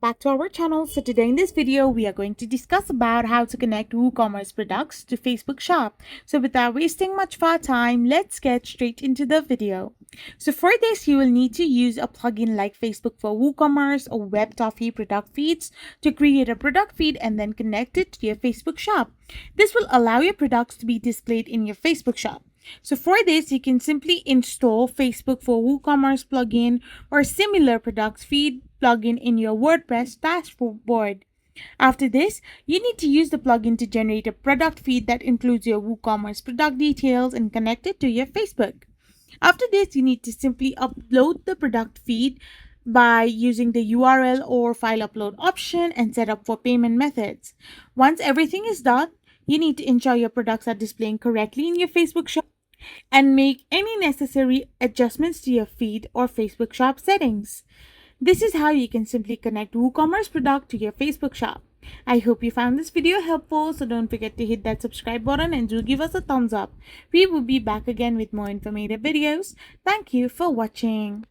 Back to our channel. So today in this video we are going to discuss about how to connect WooCommerce products to Facebook shop. So without wasting much of our time, let's get straight into the video. So for this you will need to use a plugin like Facebook for WooCommerce or WebToffee product feeds to create a product feed and then connect it to your Facebook shop. This will allow your products to be displayed in your Facebook shop. So for this, you can simply install Facebook for WooCommerce plugin or similar product feed plugin in your WordPress dashboard. After this, you need to use the plugin to generate a product feed that includes your WooCommerce product details and connect it to your Facebook. After this, you need to simply upload the product feed by using the URL or file upload option and set up for payment methods. Once everything is done, you need to ensure your products are displaying correctly in your Facebook shop and make any necessary adjustments to your feed or Facebook shop settings. This is how you can simply connect WooCommerce product to your Facebook shop. I hope you found this video helpful, so don't forget to hit that subscribe button and do give us a thumbs up. We will be back again with more informative videos. Thank you for watching.